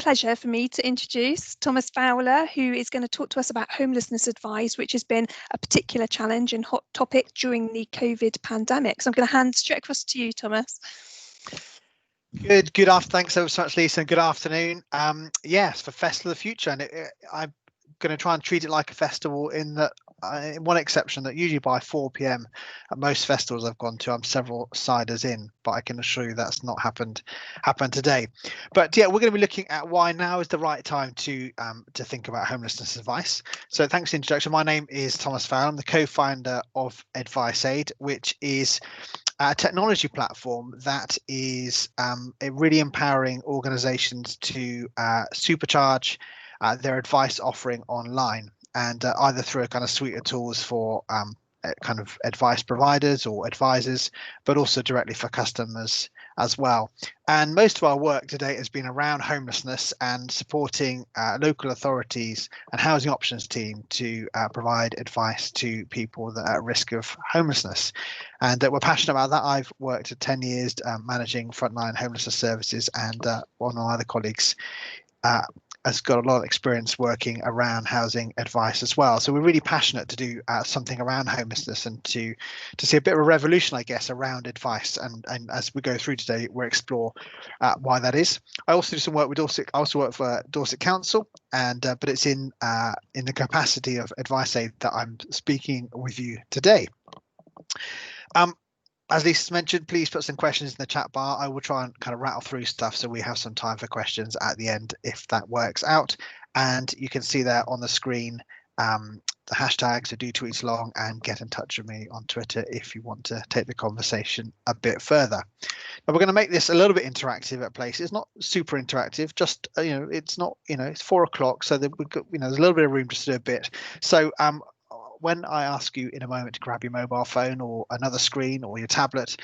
pleasure for me to introduce Thomas Fowler, who is going to talk to us about homelessness advice, which has been a particular challenge and hot topic during the COVID pandemic. So I'm going to hand straight across to you, Thomas. Good afternoon. Thanks so much, Lisa, and good afternoon. Yes, for Festival of the Future, and I'm going to try and treat it like a festival in that, one exception, that usually by 4 p.m. at most festivals I've gone to, I'm several ciders in, but I can assure you that's not happened today. But yeah, we're going to be looking at why now is the right time to think about homelessness advice. So thanks for the introduction. My name is Thomas Fowler. I'm the co-founder of AdviceAid, which is a technology platform that is really empowering organizations to supercharge their advice offering online, and either through a kind of suite of tools for kind of advice providers or advisors, but also directly for customers as well. And most of our work to date has been around homelessness and supporting local authorities and housing options team to provide advice to people that are at risk of homelessness. And we're passionate about that. I've worked for 10 years managing frontline homelessness services, and one of my other colleagues has got a lot of experience working around housing advice as well. So we're really passionate to do something around homelessness and to see a bit of a revolution, I guess, around advice. And as we go through today, we'll explore why that is. I also do some work with Dorset. I also work for Dorset Council, and but it's in the capacity of AdviceAid that I'm speaking with you today. As Lisa mentioned, please put some questions in the chat bar. I will try and kind of rattle through stuff so we have some time for questions at the end if that works out. And you can see there on the screen the hashtag, so do tweet along and get in touch with me on Twitter if you want to take the conversation a bit further. Now, we're going to make this a little bit interactive at places. It's not super interactive, just it's not, it's 4 o'clock, so that we've got, there's a little bit of room just to do a bit. So when I ask you in a moment to grab your mobile phone or another screen or your tablet,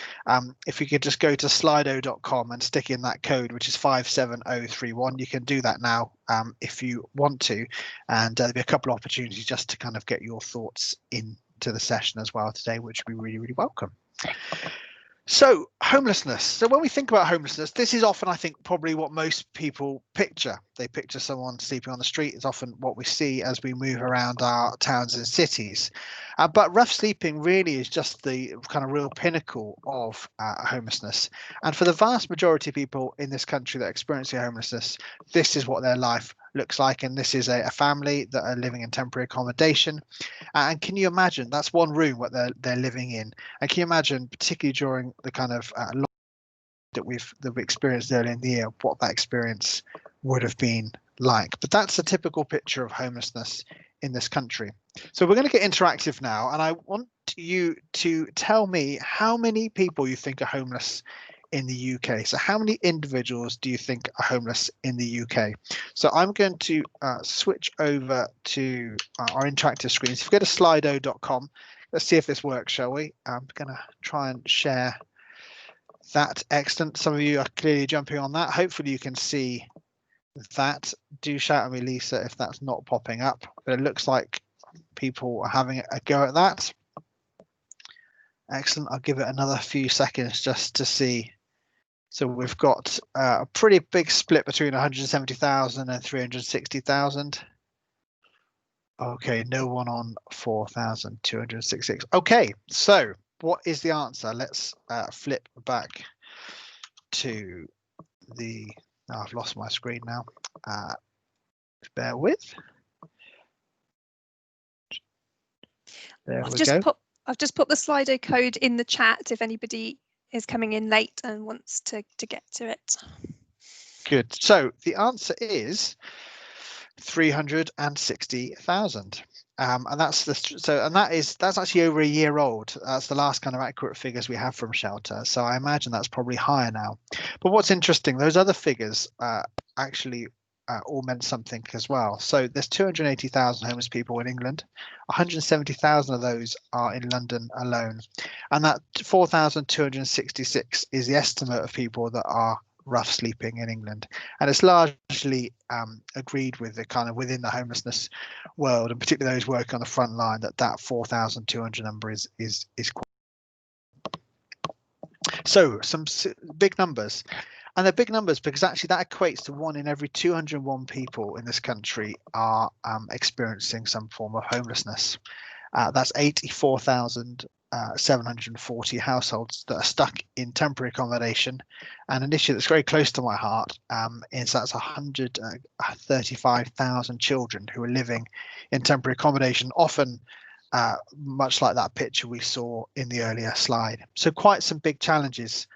if you could just go to slido.com and stick in that code, which is 57031, you can do that now if you want to. And there'll be a couple of opportunities just to kind of get your thoughts into the session as well today, which would be really, really welcome. So homelessness. So when we think about homelessness, this is often, I think, probably what most people picture. They picture someone sleeping on the street. Is often what we see as we move around our towns and cities. But rough sleeping really is just the kind of real pinnacle of homelessness. And for the vast majority of people in this country that are experiencing homelessness, this is what their life looks like. And this is a family that are living in temporary accommodation. And can you imagine, that's one room what they're living in. And can you imagine, particularly during the kind of that we've experienced earlier in the year, what that experience would have been like. But that's a typical picture of homelessness in this country. So we're going to get interactive now, and I want you to tell me how many people you think are homeless in the UK. So how many individuals do you think are homeless in the UK? So I'm going to switch over to our interactive screens. If you go to slido.com, let's see if this works, shall we? I'm going to try and share that. Excellent. Some of you are clearly jumping on that. Hopefully you can see that. Do shout at me, Lisa, if that's not popping up. But it looks like people are having a go at that. Excellent. I'll give it another few seconds just to see. So we've got a pretty big split between 170,000 and 360,000. Okay, no one on 4,266. Okay, so what is the answer? Let's flip back to the. Oh, I've lost my screen now. Bear with. There we go. I've just put the Slido code in the chat if anybody is coming in late and wants to get to it. Good. So the answer is 360,000. And that's that's actually over a year old. That's the last kind of accurate figures we have from Shelter. So I imagine that's probably higher now. But what's interesting, those other figures actually all meant something as well. So there's 280,000 homeless people in England. 170,000 of those are in London alone. And that 4,266 is the estimate of people that are rough sleeping in England, and it's largely agreed with the kind of within the homelessness world, and particularly those working on the front line, that 4,200 number is quite. So some big numbers. And they're big numbers because actually that equates to 1 in every 201 people in this country are experiencing some form of homelessness. That's 84,740 households that are stuck in temporary accommodation. And an issue that's very close to my heart is that's 135,000 children who are living in temporary accommodation, often much like that picture we saw in the earlier slide. So quite some big challenges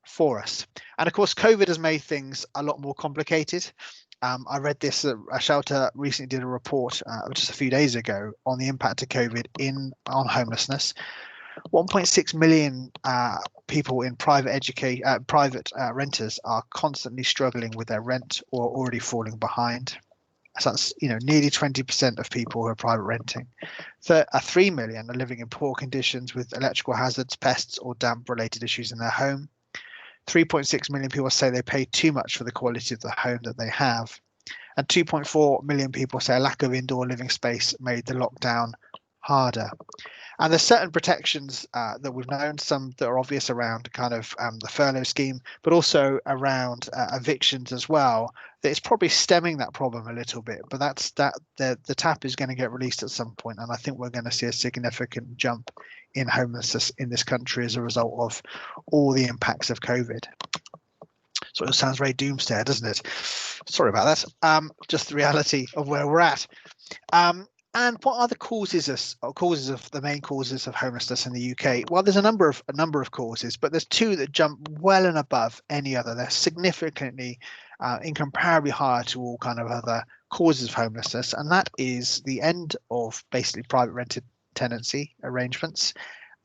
for us. And of course, COVID has made things a lot more complicated. I read this, a shelter recently did a report just a few days ago on the impact of COVID on homelessness. 1.6 million people in private renters are constantly struggling with their rent or already falling behind. So that's nearly 20% of people who are private renting. 3 million are living in poor conditions with electrical hazards, pests, or damp related issues in their home. 3.6 million people say they pay too much for the quality of the home that they have. And 2.4 million people say a lack of indoor living space made the lockdown harder. And there's certain protections that we've known, some that are obvious around kind of the furlough scheme, but also around evictions as well. That it's probably stemming that problem a little bit, but the tap is going to get released at some point, and I think we're going to see a significant jump in homelessness in this country as a result of all the impacts of COVID. So it sounds very doomsday, doesn't it? Sorry about that. Just the reality of where we're at. And what are the the main causes of homelessness in the UK? Well, there's a number of causes, but there's two that jump well and above any other. They're significantly, incomparably higher to all kind of other causes of homelessness, and that is the end of basically private rented tenancy arrangements,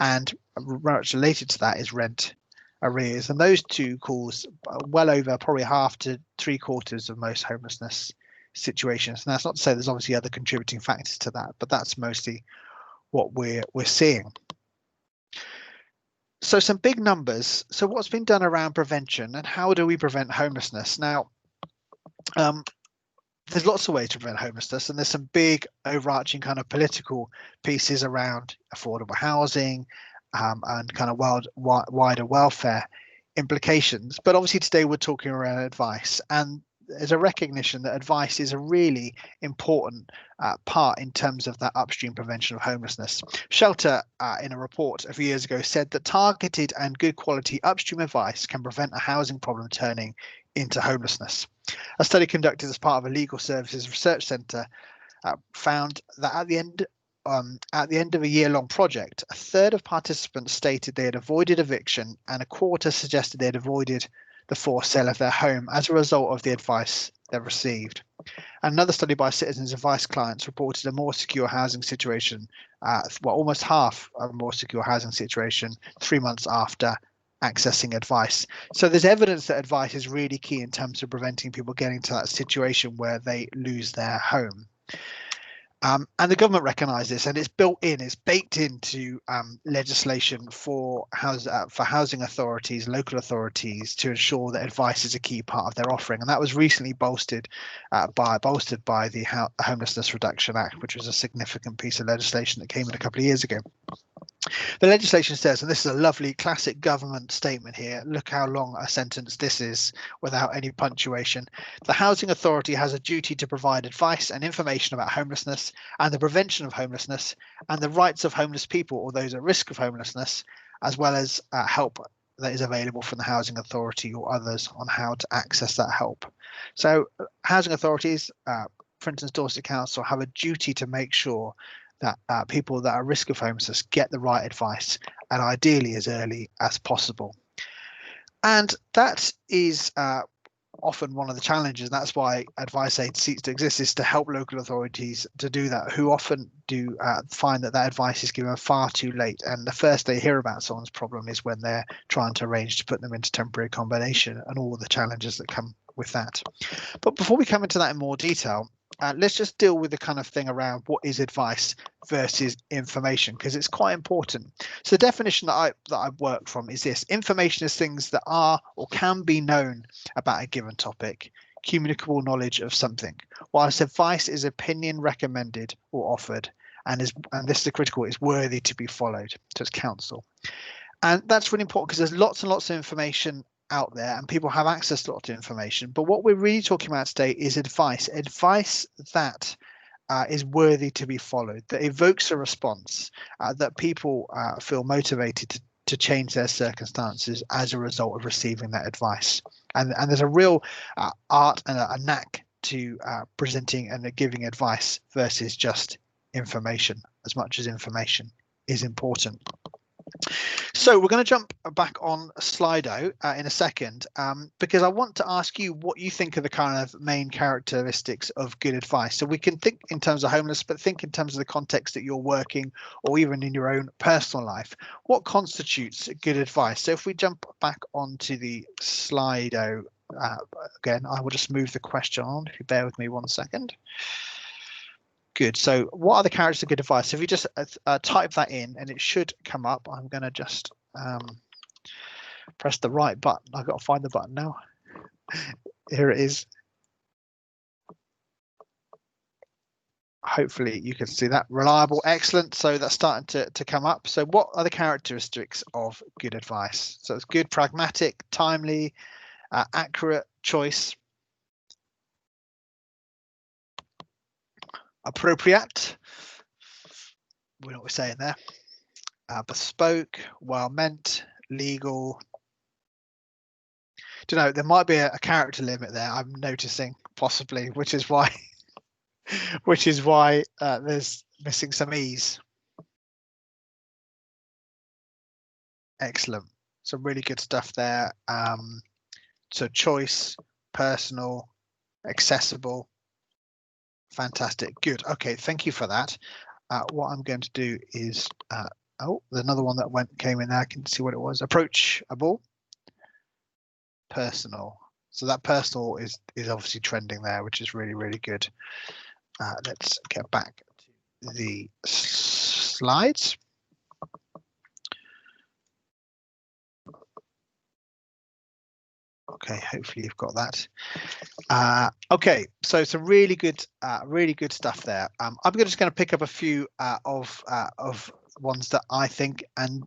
and much related to that is rent arrears. And those two cause well over probably half to 3/4 of most homelessness situations. And that's not to say there's obviously other contributing factors to that, but that's mostly what we're seeing. So some big numbers. So what's been done around prevention, and how do we prevent homelessness? Now, there's lots of ways to prevent homelessness, and there's some big overarching kind of political pieces around affordable housing and kind of wider welfare implications. But obviously today we're talking around advice, and there's a recognition that advice is a really important part in terms of that upstream prevention of homelessness. Shelter, in a report a few years ago, said that targeted and good quality upstream advice can prevent a housing problem turning into homelessness. A study conducted as part of a legal services research centre found that at the end of a year-long project, a third of participants stated they had avoided eviction, and a quarter suggested they had avoided the forced sale of their home as a result of the advice they received. Another study by Citizens Advice clients reported a more secure housing situation, almost half a more secure housing situation 3 months after accessing advice. So there's evidence that advice is really key in terms of preventing people getting to that situation where they lose their home. And the government recognised this, and it's baked into legislation for housing authorities, local authorities, to ensure that advice is a key part of their offering. And that was recently bolstered by the Homelessness Reduction Act, which was a significant piece of legislation that came in a couple of years ago. The legislation says, and this is a lovely classic government statement here, look how long a sentence this is without any punctuation. The housing authority has a duty to provide advice and information about homelessness and the prevention of homelessness and the rights of homeless people or those at risk of homelessness, as well as help that is available from the housing authority or others on how to access that help. So housing authorities, for instance, Dorset Council, have a duty to make sure that people that are at risk of homelessness get the right advice, and ideally as early as possible. And that is often one of the challenges, and that's why AdviceAid seeks to exist, is to help local authorities to do that, who often do find that advice is given far too late, and the first they hear about someone's problem is when they're trying to arrange to put them into temporary accommodation and all the challenges that come with that. But before we come into that in more detail, let's just deal with the kind of thing around what is advice versus information, because it's quite important. So the definition that I work from is this: information is things that are or can be known about a given topic, communicable knowledge of something, whilst advice is opinion recommended or offered, and this is the critical, is worthy to be followed. So it's counsel. And that's really important because there's lots and lots of information out there and people have access to a lot of information. But what we're really talking about today is advice that is worthy to be followed, that evokes a response, that people feel motivated to change their circumstances as a result of receiving that advice. And there's a real art and a knack to presenting and giving advice versus just information, as much as information is important. So we're going to jump back on Slido in a second, because I want to ask you what you think are the kind of main characteristics of good advice. So we can think in terms of homeless, but think in terms of the context that you're working or even in your own personal life. What constitutes good advice? So if we jump back onto the Slido again, I will just move the question on, if you bear with me 1 second. Good. So what are the characteristics of good advice? So if you just type that in and it should come up. I'm going to just press the right button. I've got to find the button now. Here it is. Hopefully you can see that. Reliable, excellent. So that's starting to come up. So what are the characteristics of good advice? So it's good, pragmatic, timely, accurate, choice, appropriate, we know what we're saying there, bespoke, well meant, legal. Do you know, there might be a character limit there, I'm noticing, possibly, which is why there's missing some E's. Excellent. Some really good stuff there. So choice, personal, accessible. Fantastic. Good. Okay, thank you for that. What I'm going to do is oh, there's another one that came in there. I can see what it was. Approachable, personal. So that personal is obviously trending there, which is really, really good. Let's get back to the slides. Okay, hopefully you've got that. Okay, so some really good stuff there. I'm just going to pick up a few of ones that I think, and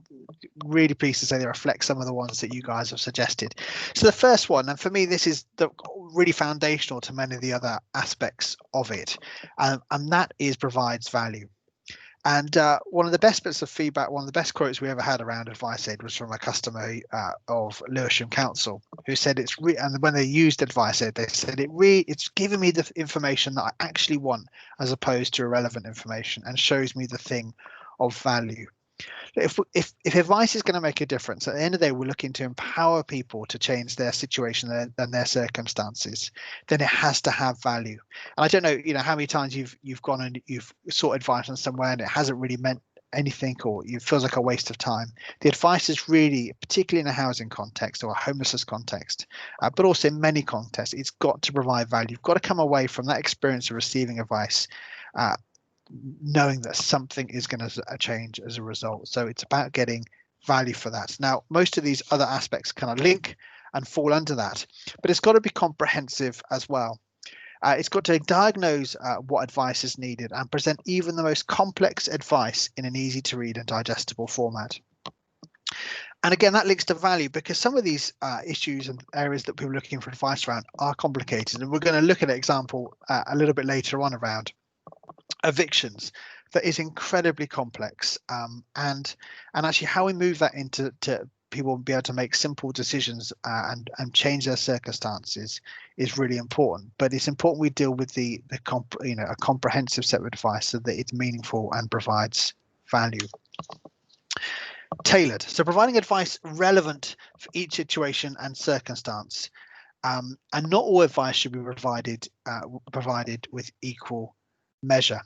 really pleased to say they reflect some of the ones that you guys have suggested. So the first one, and for me this is really foundational to many of the other aspects of it, and that is provides value. And one of the best bits of feedback, one of the best quotes we ever had around AdviceAid was from a customer of Lewisham Council, who said and when they used AdviceAid, they said it's giving me the information that I actually want as opposed to irrelevant information, and shows me the thing of value. If advice is going to make a difference, at the end of the day, we're looking to empower people to change their situation and their circumstances, then it has to have value. And I don't know, how many times you've gone and you've sought advice on somewhere and it hasn't really meant anything, or it feels like a waste of time. The advice is really, particularly in a housing context or a homelessness context, but also in many contexts, it's got to provide value. You've got to come away from that experience of receiving advice knowing that something is going to change as a result. So it's about getting value for that. Now, most of these other aspects kind of link and fall under that, but it's got to be comprehensive as well. It's got to diagnose what advice is needed and present even the most complex advice in an easy to read and digestible format. And again, that links to value, because some of these issues and areas that people are looking for advice around are complicated. And we're going to look at an example a little bit later on around evictions that is incredibly complex, and actually how we move that into people be able to make simple decisions and change their circumstances is really important. But it's important we deal with a comprehensive set of advice so that it's meaningful and provides value. Tailored, so providing advice relevant for each situation and circumstance, and not all advice should be provided with equal measure.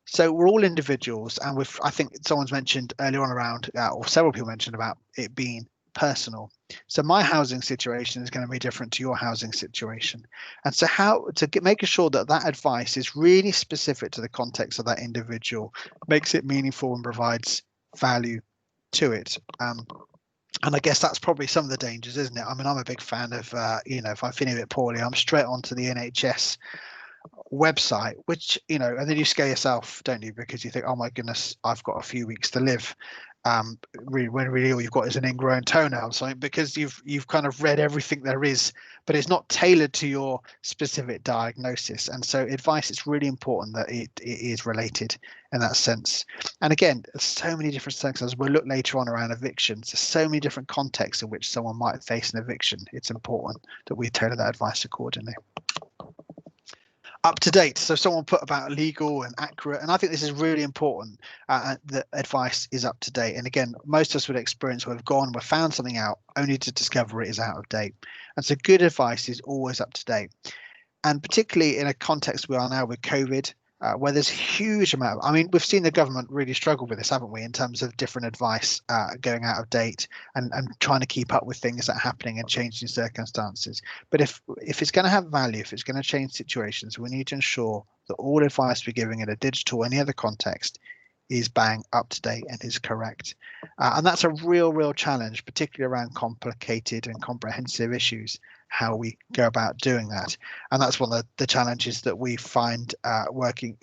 So we're all individuals, and I think someone's mentioned earlier on around, or several people mentioned about it being personal. So my housing situation is going to be different to your housing situation, and so making sure that advice is really specific to the context of that individual, makes it meaningful and provides value to it. And I guess that's probably some of the dangers, isn't it? I mean, I'm a big fan of if I'm feeling a bit poorly, I'm straight onto the NHS website, which and then you scare yourself, don't you, because you think, oh my goodness, I've got a few weeks to live. really, when really all you've got is an ingrown toenail or something, because you've kind of read everything there is, but it's not tailored to your specific diagnosis. And so advice, it's really important that it is related in that sense. And again, there's so many different circumstances. We'll look later on around evictions. There's so many different contexts in which someone might face an eviction. It's important that we tailor that advice accordingly. Up to date. So someone put about legal and accurate, and I think this is really important, that advice is up to date. And again, most of us would experience we've found something out only to discover it is out of date. And so good advice is always up to date. And particularly in a context we are now with COVID, where there's a huge amount of, I mean, we've seen the government really struggle with this, haven't we, in terms of different advice going out of date and trying to keep up with things that are happening and changing circumstances. But if it's going to have value, if it's going to change situations, we need to ensure that all advice we're giving in a digital or any other context is bang up to date and is correct. And that's a real challenge, particularly around complicated and comprehensive issues, how we go about doing that. And that's one of the challenges that we find working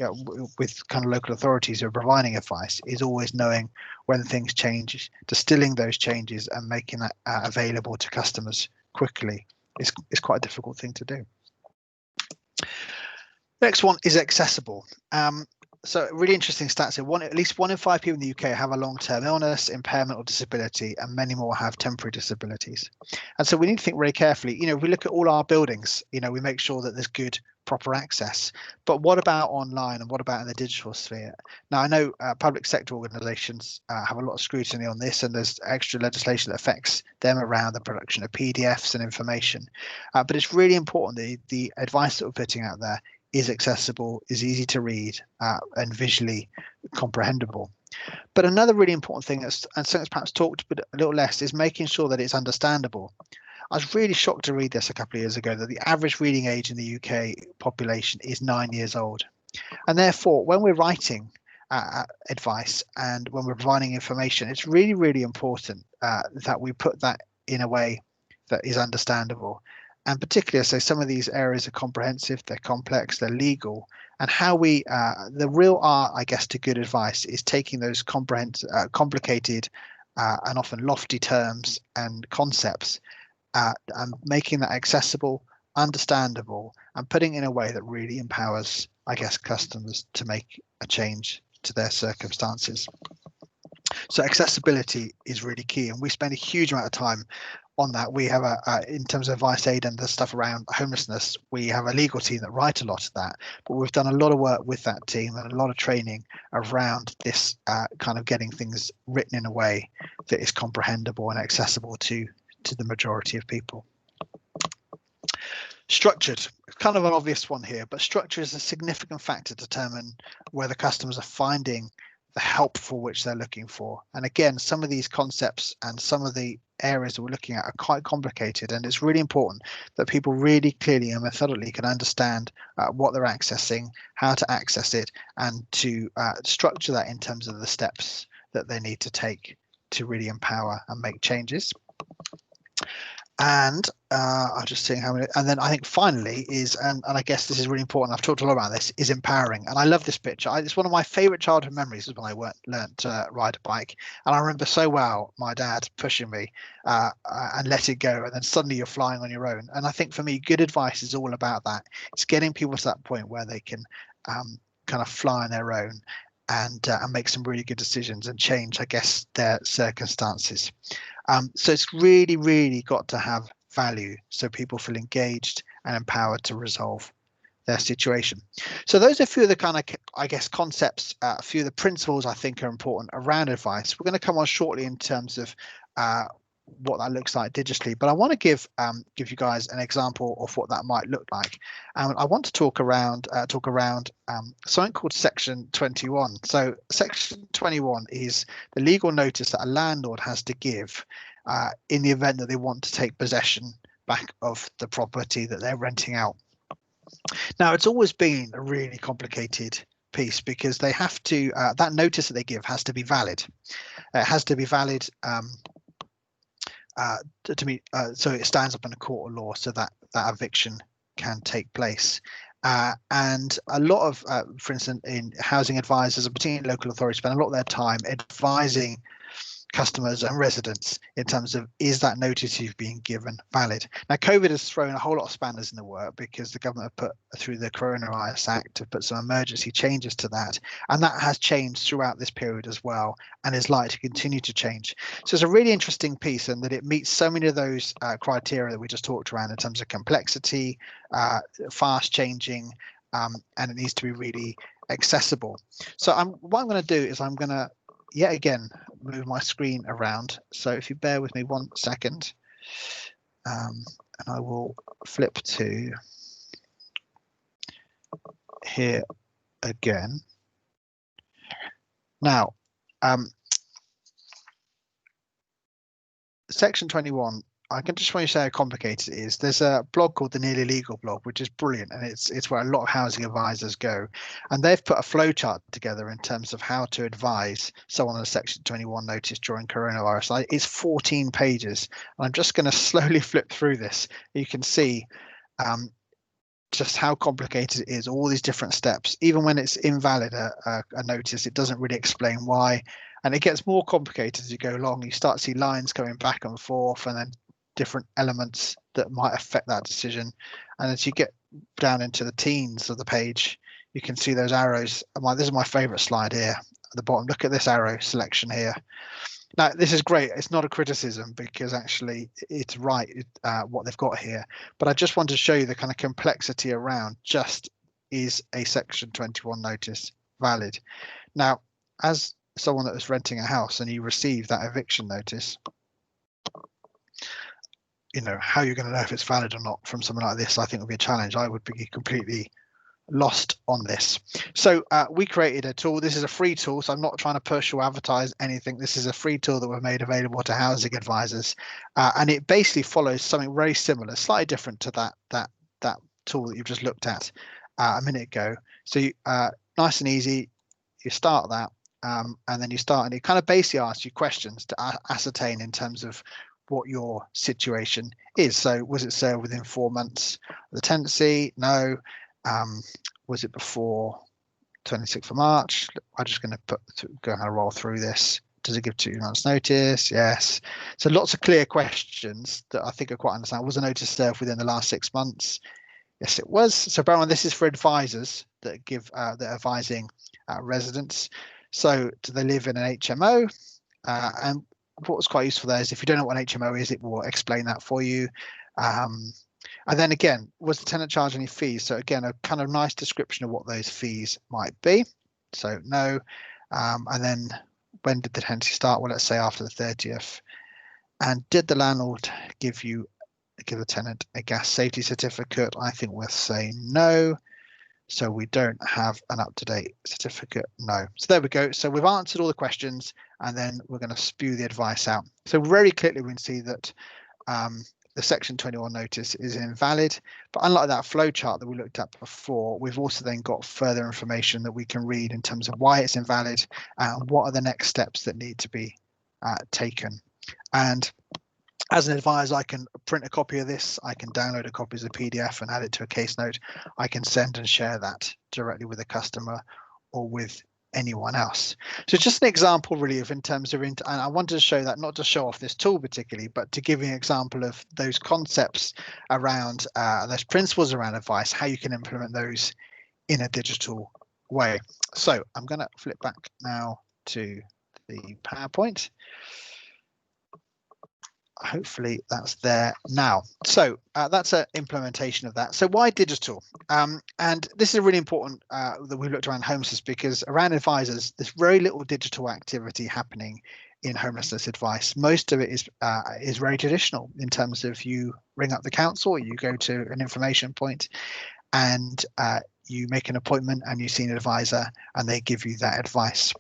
with kind of local authorities who are providing advice, is always knowing when things change, distilling those changes and making that available to customers quickly is quite a difficult thing to do. Next one is accessible. So really interesting stats here. At least 1 in 5 people in the UK have a long-term illness, impairment or disability, and many more have temporary disabilities. And so we need to think very carefully. If we look at all our buildings, we make sure that there's good, proper access. But what about online, and what about in the digital sphere? Now, I know public sector organisations have a lot of scrutiny on this, and there's extra legislation that affects them around the production of PDFs and information. But it's really important that the advice that we're putting out there is accessible, is easy to read, and visually comprehensible. But another really important thing, and something that's perhaps talked but a little less, is making sure that it's understandable. I was really shocked to read this a couple of years ago, that the average reading age in the UK population is 9 years old. And therefore, when we're writing advice and when we're providing information, it's really important that we put that in a way that is understandable. And particularly, so some of these areas are comprehensive, they're complex, they're legal, and how we, the real art, I guess, to good advice is taking those complicated and often lofty terms and concepts and making that accessible, understandable, and putting it in a way that really empowers, I guess, customers to make a change to their circumstances. So accessibility is really key, and we spend a huge amount of time on that. We have in terms of AdviceAid and the stuff around homelessness, we have a legal team that write a lot of that, but we've done a lot of work with that team and a lot of training around this kind of getting things written in a way that is comprehensible and accessible to the majority of people. Structured, kind of an obvious one here, but structure is a significant factor to determine whether customers are finding the help for which they're looking for. And again, some of these concepts and some of the areas that we're looking at are quite complicated, and it's really important that people really clearly and methodically can understand what they're accessing, how to access it, and to structure that in terms of the steps that they need to take to really empower and make changes. And I'm just seeing how many, and then I think finally is, and I guess this is really important, I've talked a lot about this, is empowering. And I love this picture. It's one of my favorite childhood memories, is when I learned to ride a bike. And I remember so well my dad pushing me and let it go, and then suddenly you're flying on your own. And I think for me, good advice is all about that. It's getting people to that point where they can kind of fly on their own and make some really good decisions and change, I guess, their circumstances. So it's really got to have value, so people feel engaged and empowered to resolve their situation. So those are a few of the kind of, I guess, concepts, a few of the principles I think are important around advice. We're going to come on shortly in terms of what that looks like digitally, but I want to give you guys an example of what that might look like. I want to talk around something called Section 21. So Section 21 is the legal notice that a landlord has to give in the event that they want to take possession back of the property that they're renting out. Now, it's always been a really complicated piece, because they have to that notice that they give has to be valid. It has to be valid so it stands up in a court of law, so that eviction can take place. And a lot of, for instance, in housing advisors, and particularly local authorities, spend a lot of their time advising customers and residents in terms of, is that notice you've been given valid? Now, COVID has thrown a whole lot of spanners in the work because the government have put through the Coronavirus Act to put some emergency changes to that, and that has changed throughout this period as well and is likely to continue to change. So it's a really interesting piece, and that it meets so many of those criteria that we just talked around in terms of complexity, fast changing, and it needs to be really accessible. So what I'm going to do is I'm going to yet again move my screen around. So if you bear with me 1 second, and I will flip to here again. Now, section 21, I can just want to say how complicated it is. There's a blog called the Nearly Legal blog, which is brilliant, and it's where a lot of housing advisors go, and they've put a flowchart together in terms of how to advise someone on a section 21 notice during coronavirus. It's 14 pages, and I'm just going to slowly flip through this. You can see just how complicated it is, all these different steps. Even when it's invalid, a notice, it doesn't really explain why, and it gets more complicated as you go along. You start to see lines going back and forth, and then different elements that might affect that decision. And as you get down into the teens of the page, you can see those arrows. This is my favorite slide here at the bottom. Look at this arrow selection here. Now, this is great. It's not a criticism, because actually it's right what they've got here. But I just want to show you the kind of complexity around just, is a section 21 notice valid? Now, as someone that was renting a house and you receive that eviction notice, you know, how you're going to know if it's valid or not from something like this, I think would be a challenge. I would be completely lost on this. So we created a tool. This is a free tool, so I'm not trying to push or advertise anything. This is a free tool that we've made available to housing advisors, and it basically follows something very similar, slightly different to that tool that you've just looked at a minute ago. So nice and easy, you start that, and then you start, and it kind of basically asks you questions to ascertain in terms of what your situation is. So was it served within 4 months of the tenancy? No. Was it before 26th of March? I'm just going to roll through this. Does it give 2 months notice? Yes. So lots of clear questions that I think are quite understandable. Was a notice served within the last 6 months? Yes, it was. So bear in mind, this is for advisors that give that are advising residents. So do they live in an HMO? And what was quite useful there is, if you don't know what an HMO is, it will explain that for you. And then again, was the tenant charge any fees? So again, a kind of nice description of what those fees might be. So no. And then when did the tenancy start? Well, let's say after the 30th. And did the landlord give the tenant a gas safety certificate? I think we'll say no. So we don't have an up-to-date certificate. No. So there we go. So we've answered all the questions, and then we're going to spew the advice out. So very clearly we can see that the section 21 notice is invalid, but unlike that flow chart that we looked at before, we've also then got further information that we can read in terms of why it's invalid and what are the next steps that need to be taken. And as an advisor, I can print a copy of this, I can download a copy as a PDF and add it to a case note. I can send and share that directly with a customer or with anyone else. So it's just an example really of in terms of, and I wanted to show that, not to show off this tool particularly, but to give you an example of those concepts around those principles around advice, how you can implement those in a digital way. So I'm going to flip back now to the PowerPoint. Hopefully that's there now. So that's an implementation of that. So why digital? And this is really important that we looked around homelessness, because around advisors, there's very little digital activity happening in homelessness advice. Most of it is very traditional in terms of you ring up the council, you go to an information point, and you make an appointment and you see an advisor and they give you that advice.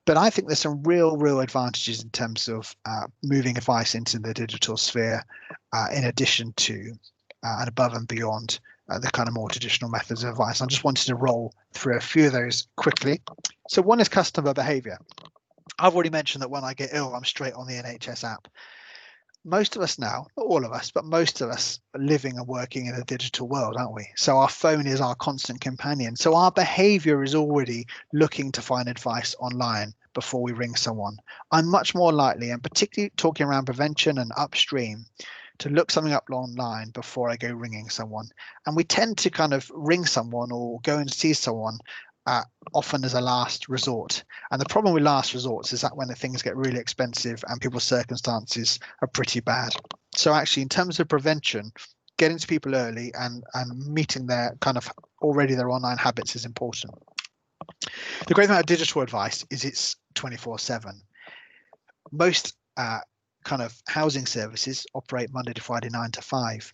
But I think there's some real advantages in terms of moving advice into the digital sphere, in addition to and above and beyond the kind of more traditional methods of advice. I just wanted to roll through a few of those quickly. So one is customer behaviour. I've already mentioned that when I get ill, I'm straight on the NHS app. most of us now, not all of us, but most of us are living and working in a digital world, aren't we? So our phone is our constant companion. So our behavior is already looking to find advice online before we ring someone. I'm much more likely, and particularly talking around prevention and upstream, to look something up online before I go ringing someone. And we tend to kind of ring someone or go and see someone often as a last resort. And the problem with last resorts is that when the things get really expensive and people's circumstances are pretty bad. So actually, in terms of prevention, getting to people early and meeting their kind of already their online habits is important. The great thing about digital advice is it's 24/7. Most kind of housing services operate Monday to Friday 9 to 5,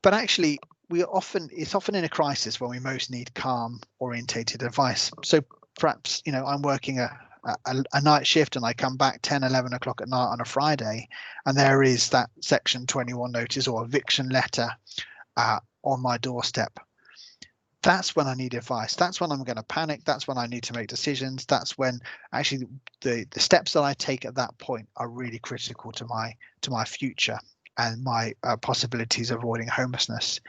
but actually it's often in a crisis when we most need calm orientated advice. So perhaps, you know, I'm working a night shift and I come back 10, 11 o'clock at night on a Friday, and there is that section 21 notice or eviction letter on my doorstep. That's when I need advice. That's when I'm going to panic. That's when I need to make decisions. That's when actually the steps that I take at that point are really critical to my future and my possibilities of avoiding homelessness.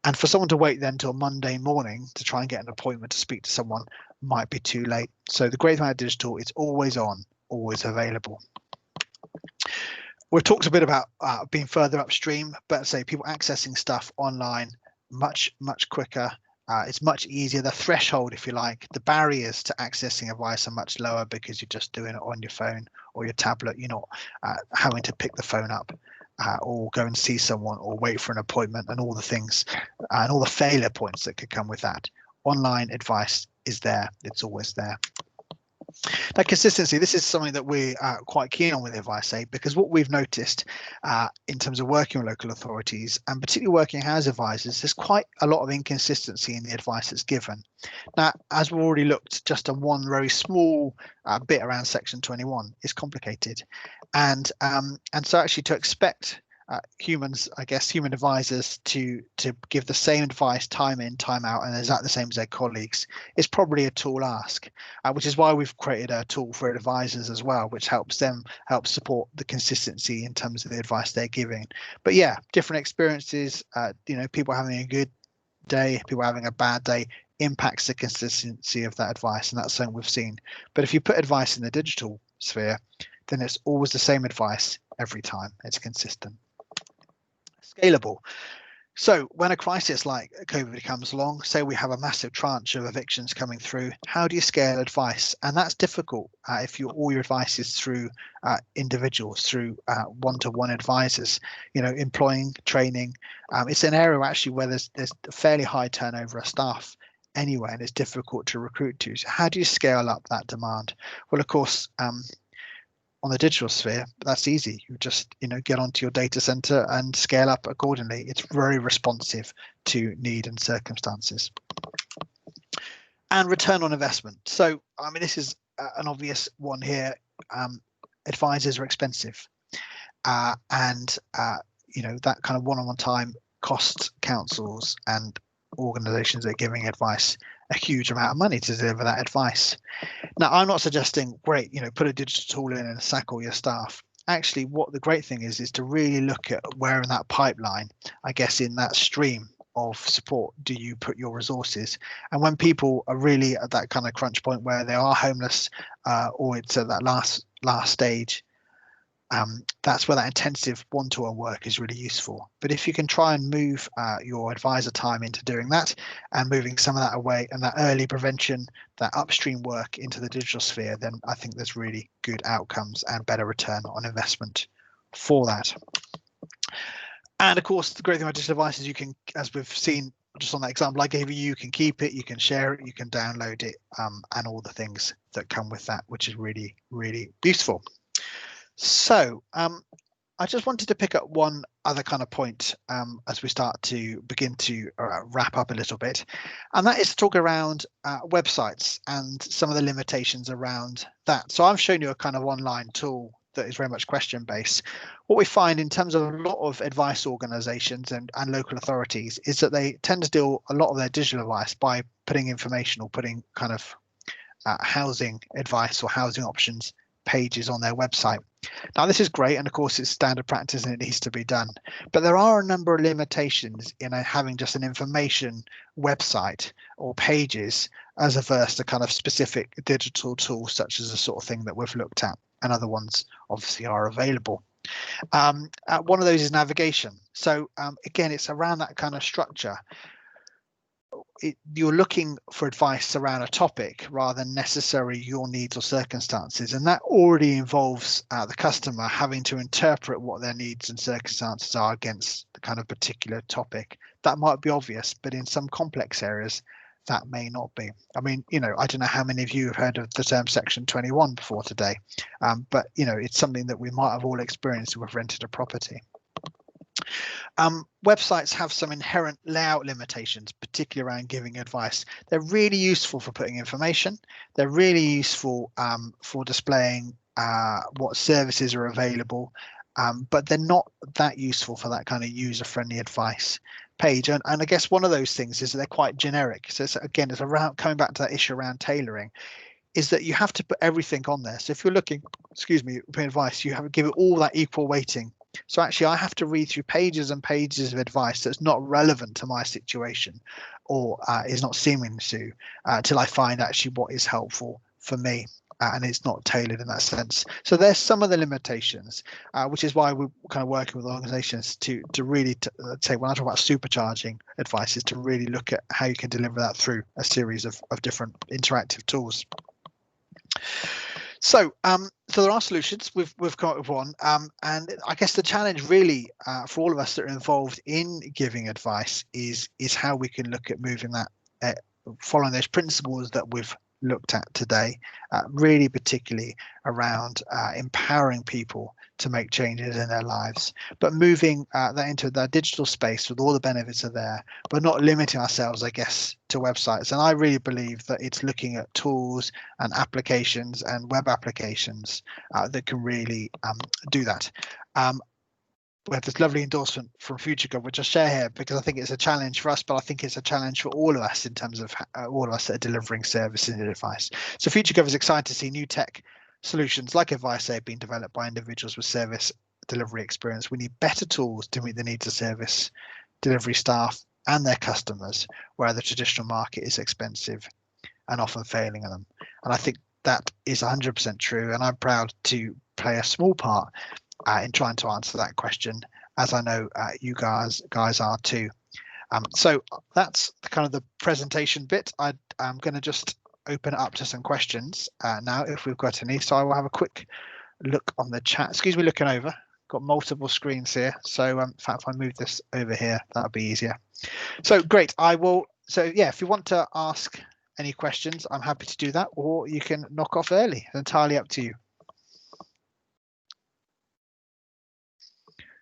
And for someone to wait then till Monday morning to try and get an appointment to speak to someone might be too late. So the great thing about digital, it's always on, always available. We've talked a bit about being further upstream, but say people accessing stuff online much quicker. It's much easier. The threshold, if you like, the barriers to accessing advice are much lower because you're just doing it on your phone or your tablet. You're not having to pick the phone up or go and see someone or wait for an appointment and all the things and all the failure points that could come with that. Online advice is there. It's always there. Now, consistency, this is something that we are quite keen on with AdviceAid, because what we've noticed in terms of working with local authorities and particularly working as advisors, there's quite a lot of inconsistency in the advice that's given. Now, as we've already looked just on one very small bit around section 21 is complicated. And so actually to expect humans, I guess, human advisors to give the same advice time in, time out, and exactly the same as their colleagues is probably a tall ask, which is why we've created a tool for advisors as well, which helps support the consistency in terms of the advice they're giving. But yeah, different experiences, you know, people having a good day, people having a bad day impacts the consistency of that advice, and that's something we've seen. But if you put advice in the digital sphere, then it's always the same advice every time. It's consistent. Scalable. So when a crisis like COVID comes along, say we have a massive tranche of evictions coming through, how do you scale advice? And that's difficult if all your advice is through individuals, through one-to-one advisors, you know, employing, training. It's an area actually where there's a fairly high turnover of staff anyway, and it's difficult to recruit to. So how do you scale up that demand? Well, of course, on the digital sphere, that's easy. You just, you know, get onto your data center and scale up accordingly. It's very responsive to need and circumstances. And return on investment. So, I mean, this is an obvious one here. Advisors are expensive, and you know, that kind of one-on-one time costs councils and organizations that are giving advice a huge amount of money to deliver that advice. Now, I'm not suggesting, great, you know, put a digital tool in and sack all your staff. Actually, what the great thing is to really look at where in that pipeline, I guess, in that stream of support, do you put your resources? And when people are really at that kind of crunch point where they are homeless, or it's at that last stage, that's where that intensive one-to-one work is really useful. But if you can try and move your advisor time into doing that and moving some of that away and that early prevention, that upstream work into the digital sphere, then I think there's really good outcomes and better return on investment for that. And of course, the great thing about digital advice is you can, as we've seen just on that example I gave you can keep it, you can share it, you can download it, and all the things that come with that, which is really, really useful. So I just wanted to pick up one other kind of point as we start to begin to wrap up a little bit, and that is to talk around websites and some of the limitations around that. So I've shown you a kind of online tool that is very much question based. What we find in terms of a lot of advice organizations and local authorities is that they tend to do a lot of their digital advice by putting information or putting kind of housing advice or housing options pages on their website. Now, this is great, and of course it's standard practice and it needs to be done, but there are a number of limitations in having just an information website or pages as averse to kind of specific digital tools, such as the sort of thing that we've looked at, and other ones obviously are available. One of those is navigation. So again, it's around that kind of structure. You're looking for advice around a topic rather than necessarily your needs or circumstances, and that already involves the customer having to interpret what their needs and circumstances are against the kind of particular topic. That might be obvious, but in some complex areas that may not be. I mean, I don't know how many of you have heard of the term Section 21 before today, but it's something that we might have all experienced if we've rented a property. Websites have some inherent layout limitations, particularly around giving advice. They're really useful for putting information. They're really useful for displaying what services are available, but they're not that useful for that kind of user-friendly advice page. And I guess one of those things is that they're quite generic. So it's around coming back to that issue around tailoring, is that you have to put everything on there. So if you're looking, for advice, you have to give it all that equal weighting. So actually, I have to read through pages and pages of advice that's not relevant to my situation, or is not seeming to, till I find actually what is helpful for me, and it's not tailored in that sense. So there's some of the limitations, which is why we're kind of working with organisations to really say, when I talk about supercharging advice, is to really look at how you can deliver that through a series of different interactive tools. So there are solutions. We've come up with one, and I guess the challenge really for all of us that are involved in giving advice is how we can look at moving that, following those principles that we've looked at today, really particularly around empowering people to make changes in their lives, but moving that into the digital space with all the benefits are there, but not limiting ourselves, I guess, to websites. And I really believe that it's looking at tools and applications and web applications that can really do that. We have this lovely endorsement from Futuregov, which I'll share here because I think it's a challenge for us, but I think it's a challenge for all of us in terms of all of us that are delivering services and advice. So Futuregov is excited to see new tech solutions like AdviceAid being developed by individuals with service delivery experience. We need better tools to meet the needs of service delivery staff and their customers, where the traditional market is expensive and often failing them. And I think that is 100% true, and I'm proud to play a small part in trying to answer that question, as I know you guys are too. So that's kind of the presentation bit. I'm going to just open it up to some questions now, if we've got any. So I will have a quick look on the chat. Excuse me, looking over. Got multiple screens here. So in fact, if I move this over here, that'll be easier. So great. I will. So yeah, if you want to ask any questions, I'm happy to do that, or you can knock off early. It's entirely up to you.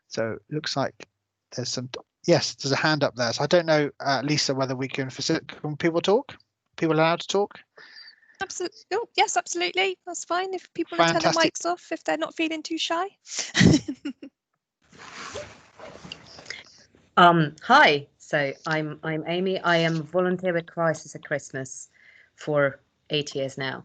So it looks like there's some, yes, there's a hand up there. So I don't know, Lisa, whether we can facilitate, can people talk? People allowed to talk? Absolutely. Oh, yes, absolutely. That's fine. If people want to turn their mics off, if they're not feeling too shy. Hi, so I'm Amy. I am a volunteer with Crisis at Christmas for 8 years now.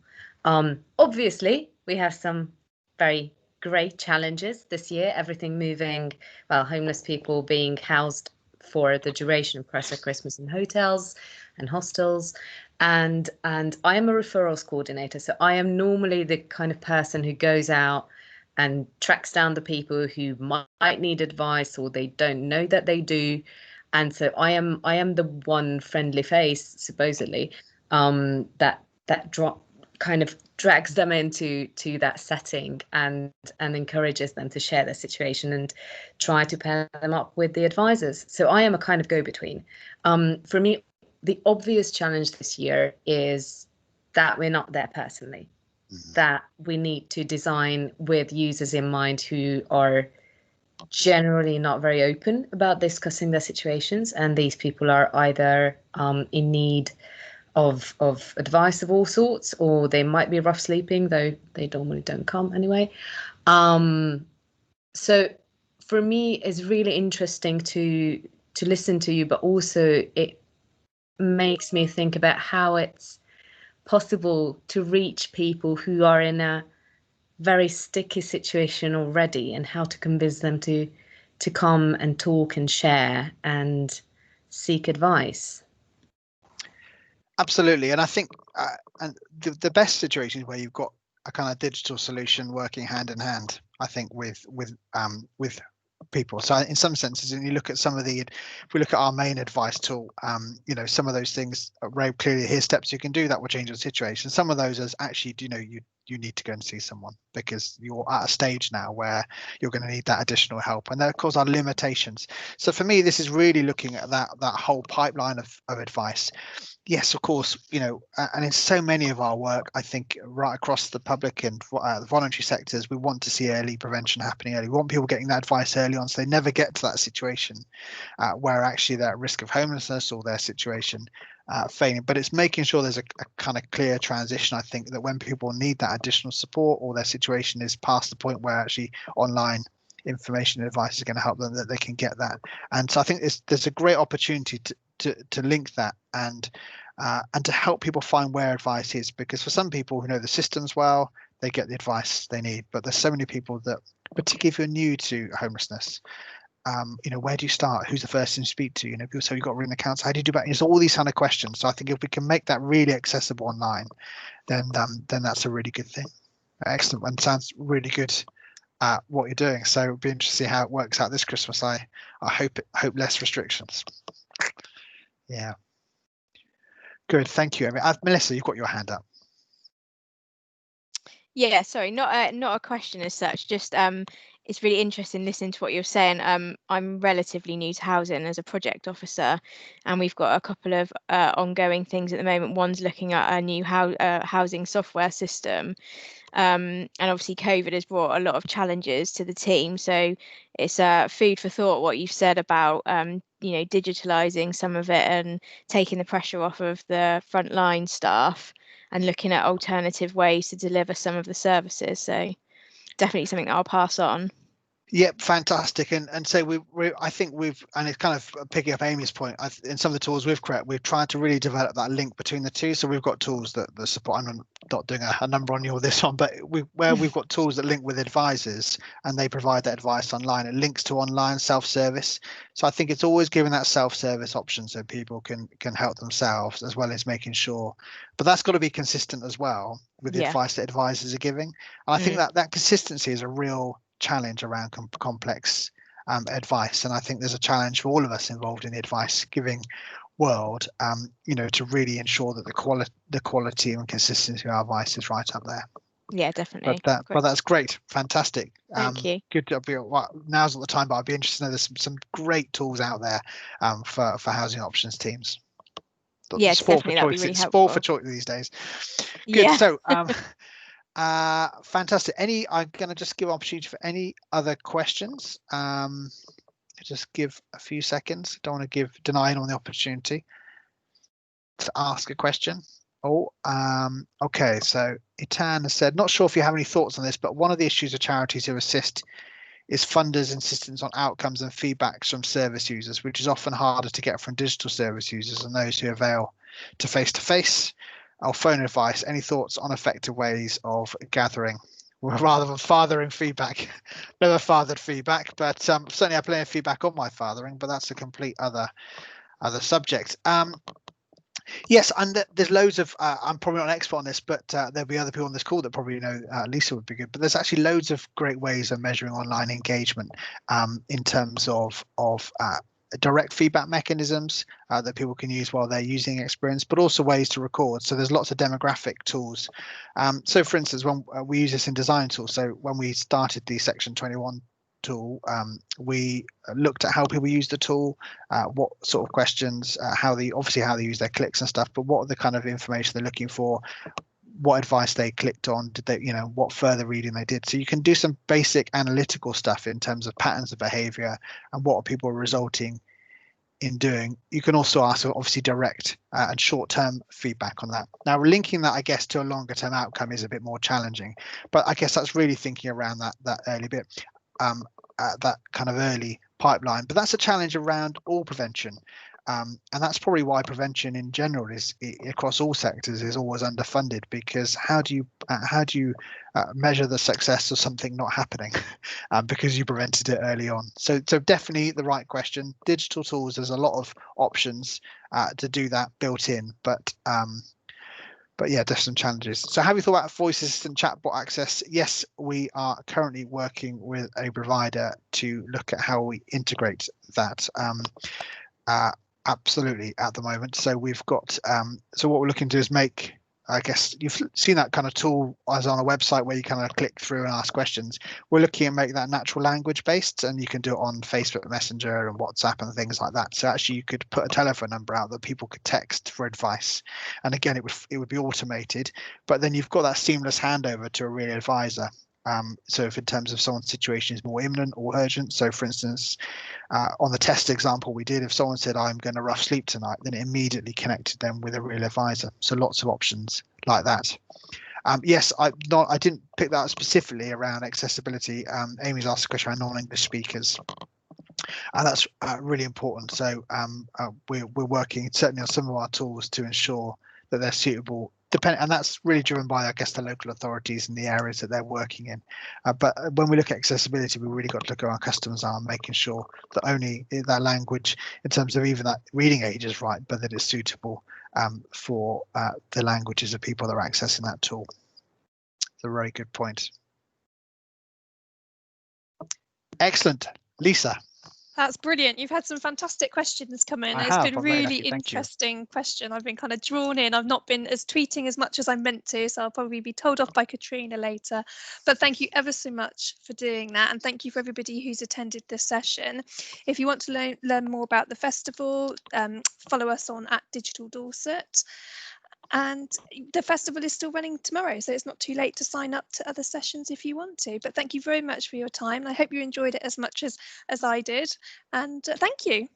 Obviously, we have some very great challenges this year. Everything moving, well, homeless people being housed for the duration of Crisis at Christmas in hotels and hostels. And I am a referrals coordinator. So I am normally the kind of person who goes out and tracks down the people who might need advice, or they don't know that they do. And so I am the one friendly face, supposedly, that kind of drags them into that setting and encourages them to share their situation and try to pair them up with the advisors. So I am a kind of go-between. For me, the obvious challenge this year is that we're not there personally, that we need to design with users in mind who are generally not very open about discussing their situations. And these people are either in need of advice of all sorts, or they might be rough sleeping, though they normally don't come anyway. So for me, it's really interesting to listen to you, but also it makes me think about how it's possible to reach people who are in a very sticky situation already, and how to convince them to come and talk and share and seek advice. Absolutely, and I think and the best situation is where you've got a kind of digital solution working hand in hand. I think with people. So in some senses, and you look at some of the, if we look at our main advice tool, you know, some of those things are very clearly, here's steps you can do that will change the situation. Some of those is actually, you know, you need to go and see someone because you're at a stage now where you're going to need that additional help, and there of course are limitations. So for me, this is really looking at that whole pipeline of advice. Yes, of course, you know, and in so many of our work, I think right across the public and the voluntary sectors, we want to see early prevention happening early. We want people getting that advice early on, so they never get to that situation where actually they're at risk of homelessness or their situation failing. But it's making sure there's a kind of clear transition. I think that when people need that additional support or their situation is past the point where actually online information and advice is going to help them, that they can get that. And so I think there's a great opportunity to link that and to help people find where advice is, because for some people who know the systems well, they get the advice they need. But there's so many people that, particularly if you're new to homelessness, you know, where do you start? Who's the first thing to speak to? You know, so you've got ring accounts. How do you do that? It's all these kind of questions. So I think if we can make that really accessible online, then that's a really good thing. Excellent, and sounds really good. What you're doing. So it'll be interesting to see how it works out this Christmas. I hope less restrictions. Yeah. Good. Thank you. Melissa, you've got your hand up. Yeah, sorry, not a question as such. Just it's really interesting listening to what you're saying. I'm relatively new to housing as a project officer, and we've got a couple of ongoing things at the moment. One's looking at a new housing software system. And obviously COVID has brought a lot of challenges to the team, so it's food for thought what you've said about you know, digitalizing some of it and taking the pressure off of the frontline staff and looking at alternative ways to deliver some of the services. So definitely something that I'll pass on. Yep, fantastic. And so I think we've, and it's kind of picking up Amy's point, in some of the tools we've created, we've tried to really develop that link between the two. So we've got tools that support, I'm not doing a number on you or this one, but where we've got tools that link with advisors and they provide that advice online. It links to online self-service. So I think it's always giving that self-service option so people can help themselves, as well as making sure, but that's got to be consistent as well with the advice that advisors are giving. And I think that consistency is a real challenge around complex advice, and I think there's a challenge for all of us involved in the advice giving world, you know, to really ensure that the quality and consistency of our advice is right up there. Yeah, definitely. But that's great, fantastic. Thank you. Good to be. Well, now's not the time, but I'd be interested to know there's some great tools out there for housing options teams. Yeah, definitely. That'd be really helpful. Sport for choice these days. Good. Yeah. So fantastic. I'm going to just give opportunity for any other questions. Just give a few seconds. Don't want to deny anyone the opportunity to ask a question. Okay, so Itan has said, not sure if you have any thoughts on this, but one of the issues of charities who assist is funders' insistence on outcomes and feedbacks from service users, which is often harder to get from digital service users and those who avail to face-to-face or phone advice. Any thoughts on effective ways of gathering, rather than fathering feedback? Never fathered feedback, but certainly I have plenty of feedback on my fathering, but that's a complete other subject. Yes, and there's loads of, I'm probably not an expert on this, but there'll be other people on this call that probably know. Lisa would be good, but there's actually loads of great ways of measuring online engagement in terms of direct feedback mechanisms that people can use while they're using experience, but also ways to record. So there's lots of demographic tools. So for instance, when we use this in design tools, so when we started the Section 21 tool, we looked at how people use the tool, what sort of questions, how they use their clicks and stuff, but what are the kind of information they're looking for, what advice they clicked on, did they, you know, what further reading they did. So you can do some basic analytical stuff in terms of patterns of behavior and what are people resulting in doing. You can also ask for obviously direct and short-term feedback on that. Now linking that, I guess, to a longer term outcome is a bit more challenging, but I guess that's really thinking around that early bit. That kind of early pipeline, but that's a challenge around all prevention. And that's probably why prevention in general is across all sectors is always underfunded, because how do you measure the success of something not happening because you prevented it early on? So definitely the right question. Digital tools, there's a lot of options to do that built in, but yeah, there's some challenges. So have you thought about voice assistant chatbot access? Yes, we are currently working with a provider to look at how we integrate that. Absolutely, at the moment. So we've got so what we're looking to do is make, I guess you've seen that kind of tool as on a website where you kind of click through and ask questions. We're looking at making that natural language based, and you can do it on Facebook Messenger and WhatsApp and things like that. So actually you could put a telephone number out that people could text for advice, and again it would be automated, but then you've got that seamless handover to a real advisor. So if in terms of someone's situation is more imminent or urgent, so for instance, on the test example we did, if someone said I'm going to rough sleep tonight, then it immediately connected them with a real advisor. So lots of options like that. Yes, I didn't pick that specifically around accessibility. Amy's asked a question around non-English speakers, and that's really important. So we're working certainly on some of our tools to ensure that they're suitable, and that's really driven by, I guess, the local authorities and the areas that they're working in. But when we look at accessibility, we really got to look at our customers are making sure that only that language, in terms of even that reading age, is right, but that it's suitable for the languages of people that are accessing that tool. It's a very good point. Excellent, Lisa. That's brilliant. You've had some fantastic questions come in. It's been really interesting question. I've been kind of drawn in. I've not been as tweeting as much as I meant to, so I'll probably be told off by Katrina later. But thank you ever so much for doing that, and thank you for everybody who's attended this session. If you want to learn more about the festival, follow us on @Digital Dorset. And the festival is still running tomorrow, so it's not too late to sign up to other sessions if you want to. But thank you very much for your time. I hope you enjoyed it as much as I did. And thank you.